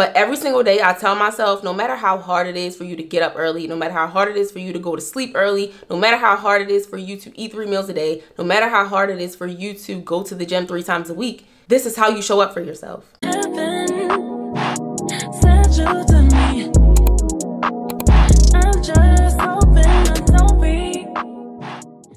But every single day I tell myself, no matter how hard it is for you to get up early, no matter how hard it is for you to go to sleep early, no matter how hard it is for you to eat 3 meals a day, no matter how hard it is for you to go to the gym 3 times a week, this is how you show up for yourself.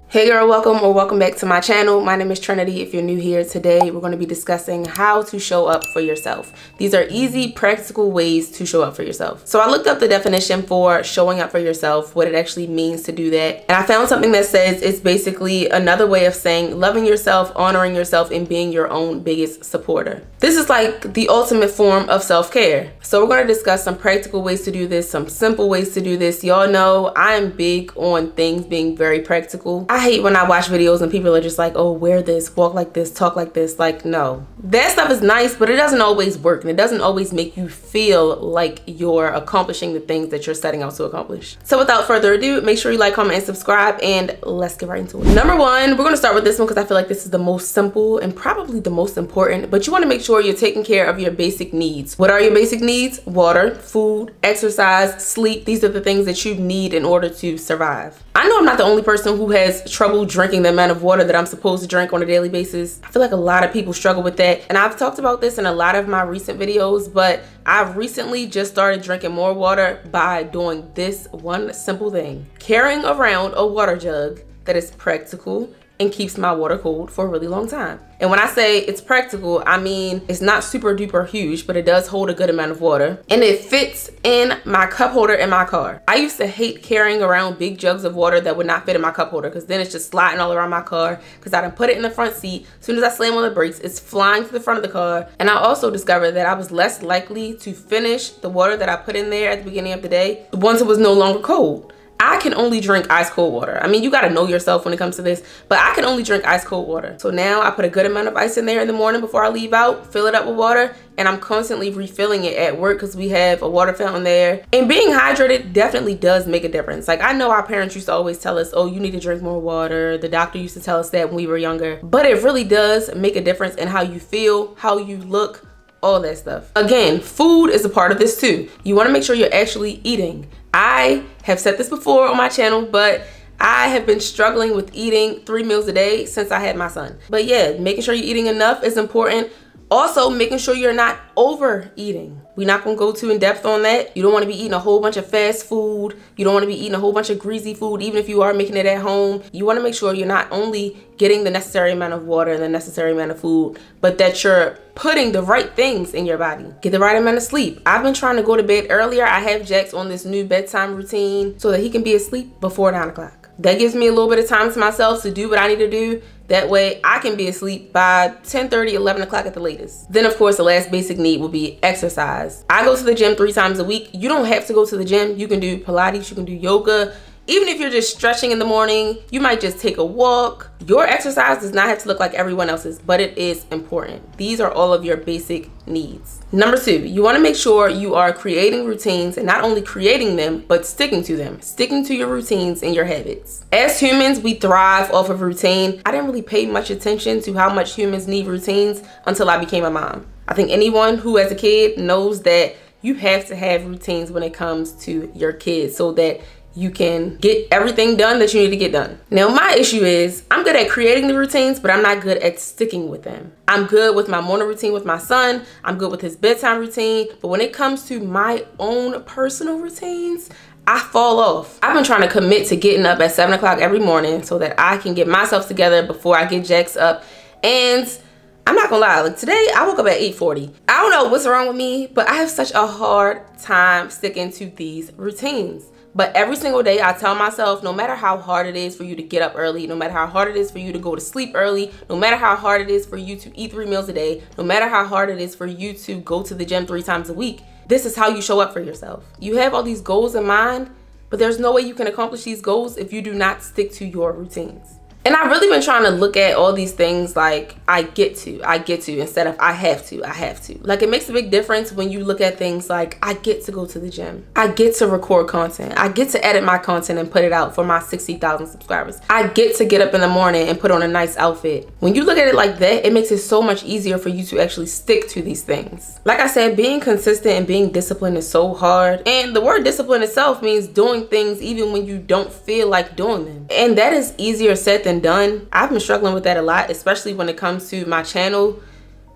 Hey girl, welcome back to my channel. My name is Trinity. If you're new here, today we're going to be discussing how to show up for yourself. These are easy, practical ways to show up for yourself. So I looked up the definition for showing up for yourself, what it actually means to do that. And I found something that says it's basically another way of saying loving yourself, honoring yourself, and being your own biggest supporter. This is like the ultimate form of self-care. So we're going to discuss some practical ways to do this, some simple ways to do this. Y'all know I'm big on things being very practical. I hate when I watch videos and people are just like, oh, wear this, walk like this, talk like this. Like, no. That stuff is nice, but it doesn't always work, and it doesn't always make you feel like you're accomplishing the things that you're setting out to accomplish. So without further ado, make sure you like, comment, and subscribe, and let's get right into it. Number one, we're going to start with this one because I feel like this is the most simple and probably the most important, but you want to make sure you're taking care of your basic needs. What are your basic needs? Water, food, exercise, sleep. These are the things that you need in order to survive. I know I'm not the only person who has trouble drinking the amount of water that I'm supposed to drink on a daily basis. I feel like a lot of people struggle with that. And I've talked about this in a lot of my recent videos, but I've recently just started drinking more water by doing this one simple thing. Carrying around a water jug that is practical and keeps my water cold for a really long time. And when I say it's practical, I mean it's not super duper huge, but it does hold a good amount of water. And it fits in my cup holder in my car. I used to hate carrying around big jugs of water that would not fit in my cup holder, because then it's just sliding all around my car, because I done put it in the front seat. As soon as I slam on the brakes, it's flying to the front of the car. And I also discovered that I was less likely to finish the water that I put in there at the beginning of the day once it was no longer cold. I can only drink ice cold water. I mean, you gotta know yourself when it comes to this, but I can only drink ice cold water. So now I put a good amount of ice in there in the morning before I leave out, fill it up with water, and I'm constantly refilling it at work because we have a water fountain there. And being hydrated definitely does make a difference. Like, I know our parents used to always tell us, oh, you need to drink more water. The doctor used to tell us that when we were younger, but it really does make a difference in how you feel, how you look, all that stuff. Again, food is a part of this too. You wanna make sure you're actually eating. I have said this before on my channel, but I have been struggling with eating 3 meals a day since I had my son. But yeah, making sure you're eating enough is important. Also, making sure you're not overeating. We're not gonna go too in depth on that. You don't wanna be eating a whole bunch of fast food. You don't wanna be eating a whole bunch of greasy food, even if you are making it at home. You wanna make sure you're not only getting the necessary amount of water and the necessary amount of food, but that you're putting the right things in your body. Get the right amount of sleep. I've been trying to go to bed earlier. I have Jax on this new bedtime routine so that he can be asleep before 9 o'clock. That gives me a little bit of time to myself to do what I need to do. That way I can be asleep by 10:30, 11 o'clock at the latest. Then of course the last basic need will be exercise. I go to the gym 3 times a week. You don't have to go to the gym. You can do Pilates, you can do yoga. Even if you're just stretching in the morning, you might just take a walk. Your exercise does not have to look like everyone else's, but it is important. These are all of your basic needs. Number 2, you want to make sure you are creating routines, and not only creating them, but sticking to them. Sticking to your routines and your habits. As humans, we thrive off of routine. I didn't really pay much attention to how much humans need routines until I became a mom. I think anyone who has a kid knows that you have to have routines when it comes to your kids so that you can get everything done that you need to get done. Now, my issue is I'm good at creating the routines, but I'm not good at sticking with them. I'm good with my morning routine with my son. I'm good with his bedtime routine. But when it comes to my own personal routines, I fall off. I've been trying to commit to getting up at 7 o'clock every morning so that I can get myself together before I get Jax up. And I'm not gonna lie, like today I woke up at 8:40. I don't know what's wrong with me, but I have such a hard time sticking to these routines. But every single day I tell myself, no matter how hard it is for you to get up early, no matter how hard it is for you to go to sleep early, no matter how hard it is for you to eat 3 meals a day, no matter how hard it is for you to go to the gym 3 times a week, this is how you show up for yourself. You have all these goals in mind, but there's no way you can accomplish these goals if you do not stick to your routines. And I've really been trying to look at all these things like I get to instead of I have to. Like, it makes a big difference when you look at things like I get to go to the gym, I get to record content, I get to edit my content and put it out for my 60,000 subscribers, I get to get up in the morning and put on a nice outfit. When you look at it like that, it makes it so much easier for you to actually stick to these things. Like I said, being consistent and being disciplined is so hard. And the word discipline itself means doing things even when you don't feel like doing them. And that is easier said than done. I've been struggling with that a lot, especially when it comes to my channel,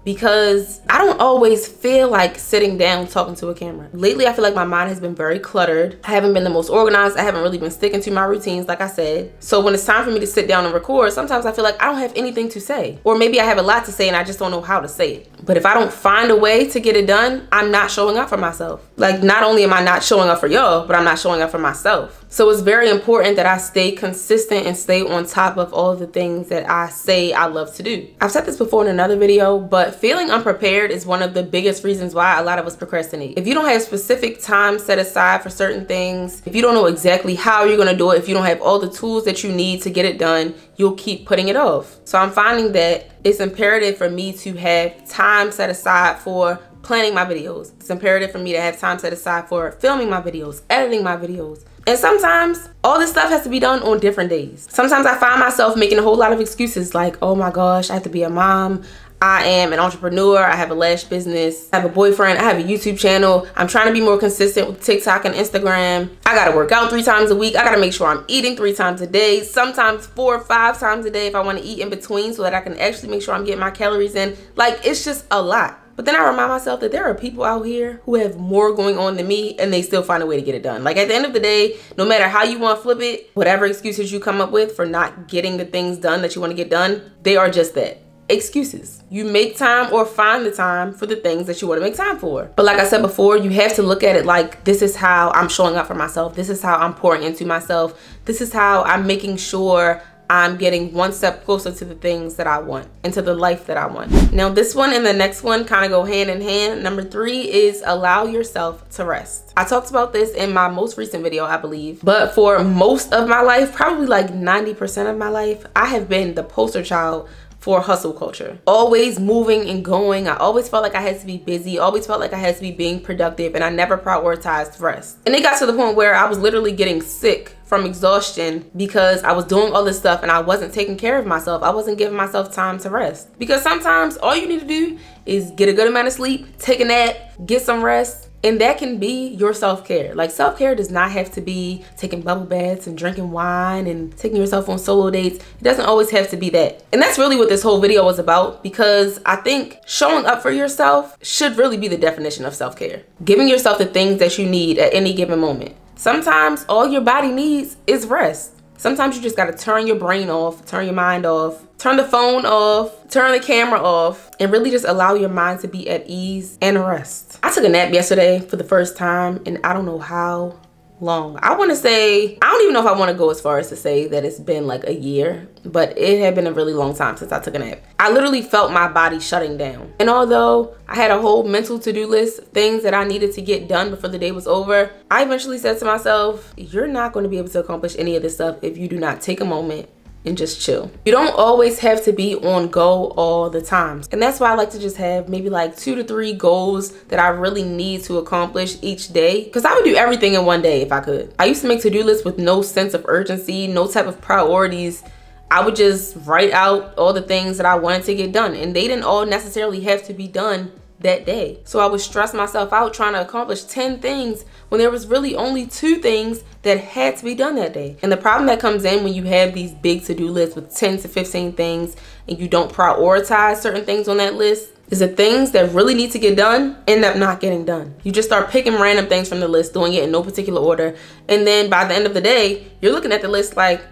because I don't always feel like sitting down talking to a camera. Lately, I feel like my mind has been very cluttered. I haven't been the most organized. I haven't really been sticking to my routines, like I said. So when it's time for me to sit down and record, sometimes I feel like I don't have anything to say. Or maybe I have a lot to say and I just don't know how to say it. But if I don't find a way to get it done, I'm not showing up for myself. Like, not only am I not showing up for y'all, but I'm not showing up for myself. So it's very important that I stay consistent and stay on top of all of the things that I say I love to do. I've said this before in another video, but feeling unprepared is one of the biggest reasons why a lot of us procrastinate. If you don't have specific time set aside for certain things, if you don't know exactly how you're gonna do it, if you don't have all the tools that you need to get it done, you'll keep putting it off. So I'm finding that it's imperative for me to have time set aside for planning my videos. It's imperative for me to have time set aside for filming my videos, editing my videos. And sometimes all this stuff has to be done on different days. Sometimes I find myself making a whole lot of excuses like, oh my gosh, I have to be a mom, I am an entrepreneur, I have a lash business, I have a boyfriend, I have a YouTube channel, I'm trying to be more consistent with TikTok and Instagram, I gotta work out 3 times a week, I gotta make sure I'm eating 3 times a day, sometimes 4 or 5 times a day if I wanna eat in between so that I can actually make sure I'm getting my calories in. Like, it's just a lot. But then I remind myself that there are people out here who have more going on than me and they still find a way to get it done. Like, at the end of the day, no matter how you want to flip it, whatever excuses you come up with for not getting the things done that you want to get done, they are just that. Excuses. You make time or find the time for the things that you want to make time for. But like I said before, you have to look at it like, this is how I'm showing up for myself. This is how I'm pouring into myself. This is how I'm making sure I'm getting one step closer to the things that I want and to the life that I want. Now, this one and the next one kind of go hand in hand. Number 3 is allow yourself to rest. I talked about this in my most recent video, I believe, but for most of my life, probably like 90% of my life, I have been the poster child for hustle culture. Always moving and going. I always felt like I had to be busy, always felt like I had to be being productive, and I never prioritized rest. And it got to the point where I was literally getting sick from exhaustion because I was doing all this stuff and I wasn't taking care of myself. I wasn't giving myself time to rest. Because sometimes all you need to do is get a good amount of sleep, take a nap, get some rest, and that can be your self-care. Like, self-care does not have to be taking bubble baths and drinking wine and taking yourself on solo dates. It doesn't always have to be that. And that's really what this whole video was about, because I think showing up for yourself should really be the definition of self-care. Giving yourself the things that you need at any given moment. Sometimes all your body needs is rest. Sometimes you just gotta turn your brain off, turn your mind off, turn the phone off, turn the camera off, and really just allow your mind to be at ease and rest. I took a nap yesterday for the first time and I don't know how long. I want to say, I don't even know if I want to go as far as to say that it's been like a year, but it had been a really long time since I took a nap. I literally felt my body shutting down. And although I had a whole mental to-do list, things that I needed to get done before the day was over, I eventually said to myself, you're not going to be able to accomplish any of this stuff if you do not take a moment and just chill. You don't always have to be on go all the time. And that's why I like to just have maybe like 2 to 3 goals that I really need to accomplish each day. Because I would do everything in one day if I could. I used to make to-do lists with no sense of urgency, no type of priorities. I would just write out all the things that I wanted to get done. And they didn't all necessarily have to be done that day. So I would stress myself out trying to accomplish 10 things when there was really only 2 things that had to be done that day. And the problem that comes in when you have these big to-do lists with 10 to 15 things and you don't prioritize certain things on that list is the things that really need to get done end up not getting done. You just start picking random things from the list, doing it in no particular order. And then by the end of the day, you're looking at the list like,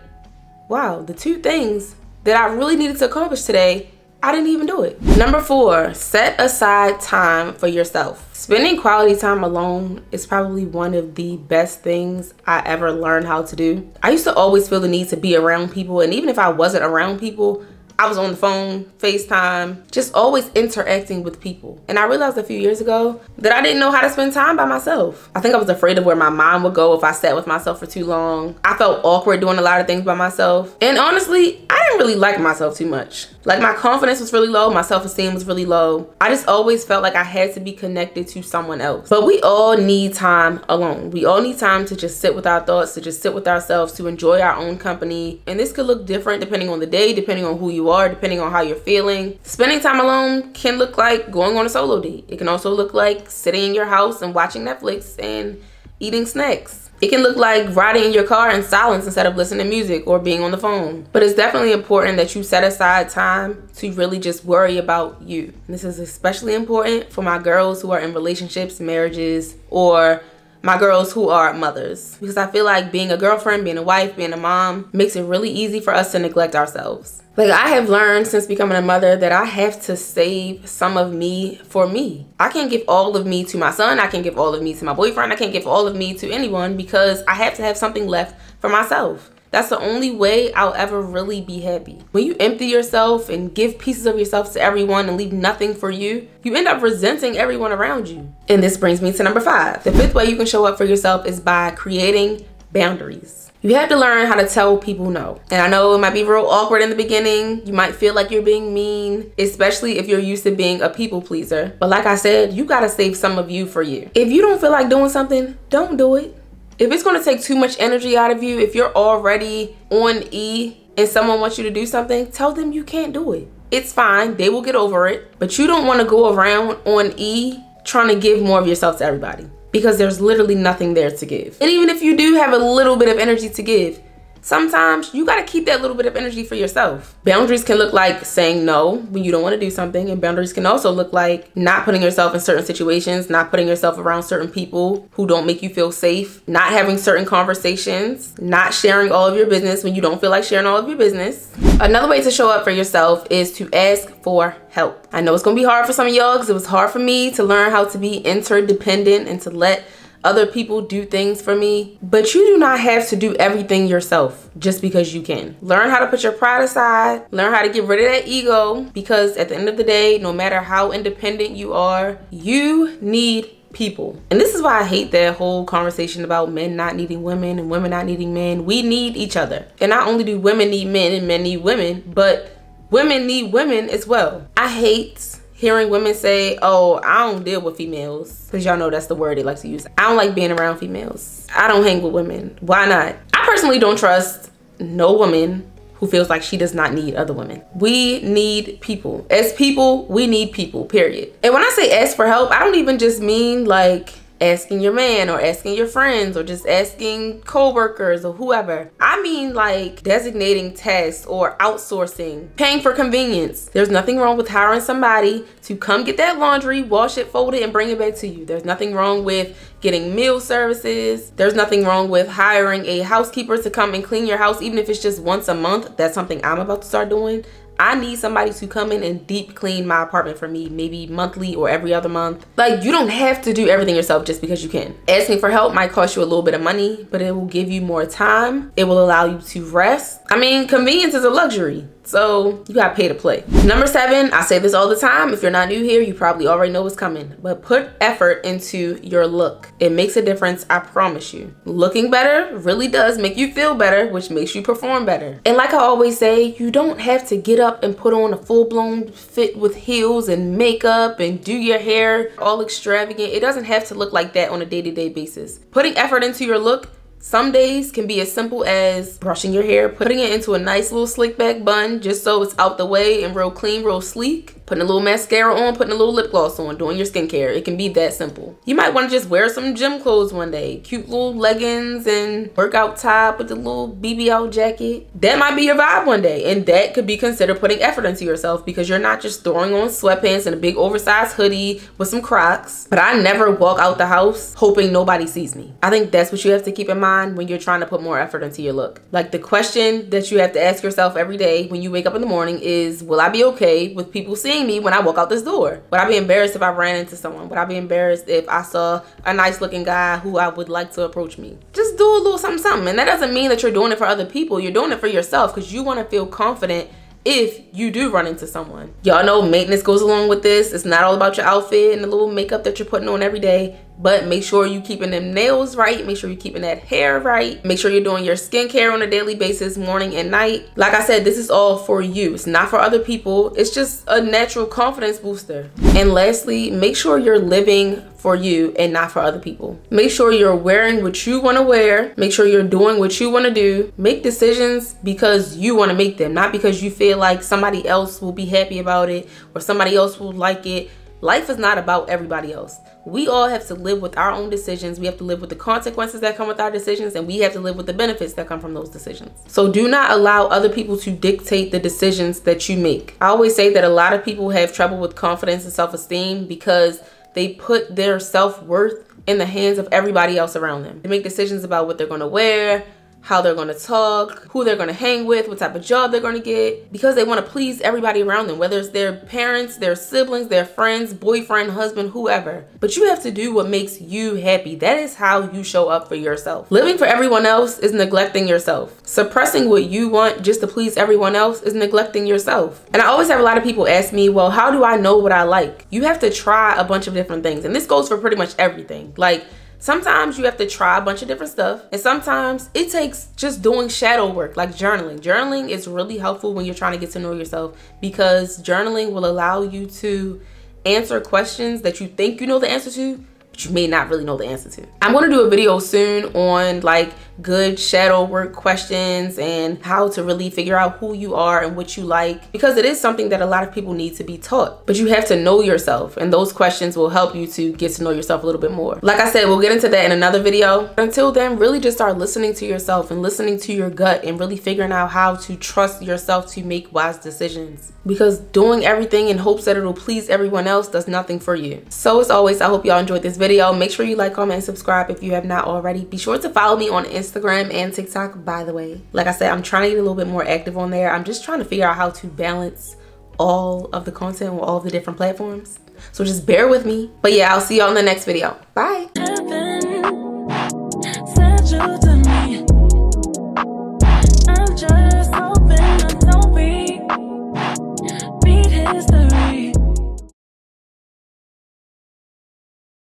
wow, the 2 things that I really needed to accomplish today, I didn't even do it. Number 4, set aside time for yourself. Spending quality time alone is probably one of the best things I ever learned how to do. I used to always feel the need to be around people, and even if I wasn't around people, I was on the phone, FaceTime, just always interacting with people. And I realized a few years ago that I didn't know how to spend time by myself. I think I was afraid of where my mind would go if I sat with myself for too long. I felt awkward doing a lot of things by myself. And honestly, I didn't didn't really like myself too much. Like, my confidence was really low, my self-esteem was really low. I just always felt like I had to be connected to someone else. But we all need time alone. We all need time to just sit with our thoughts, to just sit with ourselves, to enjoy our own company. And this could look different depending on the day, depending on who you are, depending on how you're feeling. Spending time alone can look like going on a solo date. It can also look like sitting in your house and watching Netflix and eating snacks. It can look like riding in your car in silence instead of listening to music or being on the phone. But it's definitely important that you set aside time to really just worry about you. And this is especially important for my girls who are in relationships, marriages, or my girls who are mothers. Because I feel like being a girlfriend, being a wife, being a mom makes it really easy for us to neglect ourselves. Like, I have learned since becoming a mother that I have to save some of me for me. I can't give all of me to my son. I can't give all of me to my boyfriend. I can't give all of me to anyone because I have to have something left for myself. That's the only way I'll ever really be happy. When you empty yourself and give pieces of yourself to everyone and leave nothing for you, you end up resenting everyone around you. And this brings me to number 5. The 5th way you can show up for yourself is by creating boundaries. You have to learn how to tell people no. And I know it might be real awkward in the beginning. You might feel like you're being mean, especially if you're used to being a people pleaser. But like I said, you gotta save some of you for you. If you don't feel like doing something, don't do it. If it's gonna take too much energy out of you, if you're already on E and someone wants you to do something, tell them you can't do it. It's fine, they will get over it. But you don't wanna go around on E trying to give more of yourself to everybody, because there's literally nothing there to give. And even if you do have a little bit of energy to give, sometimes you gotta keep that little bit of energy for yourself. Boundaries can look like saying no when you don't wanna do something, and boundaries can also look like not putting yourself in certain situations, not putting yourself around certain people who don't make you feel safe, not having certain conversations, not sharing all of your business when you don't feel like sharing all of your business. Another way to show up for yourself is to ask for help. I know it's gonna be hard for some of y'all because it was hard for me to learn how to be interdependent and to let other people do things for me, but you do not have to do everything yourself just because you can. Learn how to put your pride aside, learn how to get rid of that ego, because at the end of the day, no matter how independent you are, you need people. And this is why I hate that whole conversation about men not needing women and women not needing men. We need each other. And not only do women need men and men need women, but women need women as well. I hate hearing women say, oh, I don't deal with females, because y'all know that's the word they like to use. I don't like being around females. I don't hang with women. Why not? I personally don't trust no woman who feels like she does not need other women. We need people. As people, we need people, period. And when I say ask for help, I don't even just mean like asking your man or asking your friends or just asking co-workers or whoever. I mean like designating tasks or outsourcing, paying for convenience. There's nothing wrong with hiring somebody to come get that laundry, wash it, fold it, and bring it back to you. There's nothing wrong with getting meal services. There's nothing wrong with hiring a housekeeper to come and clean your house, even if it's just once a month. That's something I'm about to start doing. I need somebody to come in and deep clean my apartment for me, maybe monthly or every other month. Like, you don't have to do everything yourself just because you can. Asking for help might cost you a little bit of money, but it will give you more time. It will allow you to rest. I mean, convenience is a luxury, so you gotta pay to play. Number 7, I say this all the time. If you're not new here, you probably already know what's coming, but put effort into your look. It makes a difference, I promise you. Looking better really does make you feel better, which makes you perform better. And like I always say, you don't have to get up and put on a full-blown fit with heels and makeup and do your hair all extravagant. It doesn't have to look like that on a day-to-day basis. Putting effort into your look some days can be as simple as brushing your hair, putting it into a nice little slick back bun just so it's out the way and real clean, real sleek. Putting a little mascara on, putting a little lip gloss on, doing your skincare. It can be that simple. You might want to just wear some gym clothes one day. Cute little leggings and workout top with the little BBL jacket. That might be your vibe one day. And that could be considered putting effort into yourself, because you're not just throwing on sweatpants and a big oversized hoodie with some Crocs. But I never walk out the house hoping nobody sees me. I think that's what you have to keep in mind when you're trying to put more effort into your look. Like, the question that you have to ask yourself every day when you wake up in the morning is, will I be okay with people seeing me when I walk out this door? Would I be embarrassed if I ran into someone? Would I be embarrassed if I saw a nice looking guy who I would like to approach me? Just do a little something. And that doesn't mean that you're doing it for other people. You're doing it for yourself, because you want to feel confident if you do run into someone. Y'all know maintenance goes along with this. It's not all about your outfit and the little makeup that you're putting on every day. but make sure you keeping them nails right, make sure you're keeping that hair right, make sure you're doing your skincare on a daily basis, morning and night. Like I said, this is all for you. It's not for other people. It's just a natural confidence booster. And lastly, make sure you're living for you and not for other people. Make sure you're wearing what you want to wear. Make sure you're doing what you want to do. Make decisions because you want to make them, not because you feel like somebody else will be happy about it or somebody else will like it. Life is not about everybody else. We all have to live with our own decisions. We have to live with the consequences that come with our decisions, and we have to live with the benefits that come from those decisions. So do not allow other people to dictate the decisions that you make. I always say that a lot of people have trouble with confidence and self-esteem because they put their self-worth in the hands of everybody else around them. They make decisions about what they're gonna wear, how they're gonna talk, who they're gonna hang with, what type of job they're gonna get, because they wanna please everybody around them, whether it's their parents, their siblings, their friends, boyfriend, husband, whoever. But you have to do what makes you happy. That is how you show up for yourself. Living for everyone else is neglecting yourself. Suppressing what you want just to please everyone else is neglecting yourself. And I always have a lot of people ask me, well, how do I know what I like? You have to try a bunch of different things. And this goes for pretty much everything. Like, sometimes you have to try a bunch of different stuff, and sometimes it takes just doing shadow work, like journaling. Journaling is really helpful when you're trying to get to know yourself, because journaling will allow you to answer questions that you think you know the answer to, but you may not really know the answer to. I'm going to do a video soon on like good shadow work questions and how to really figure out who you are and what you like, because it is something that a lot of people need to be taught. But you have to know yourself, and those questions will help you to get to know yourself a little bit more. Like I said, we'll get into that in another video. Until then, really just start listening to yourself and listening to your gut and really figuring out how to trust yourself to make wise decisions, because doing everything in hopes that it'll please everyone else does nothing for you. So as always, I hope y'all enjoyed this video. Make sure you like, comment, and subscribe if you have not already. Be sure to follow me on Instagram and TikTok, by the way. Like I said, I'm trying to get a little bit more active on there. I'm just trying to figure out how to balance all of the content on all of the different platforms. So just bear with me. But yeah, I'll see y'all in the next video. Bye.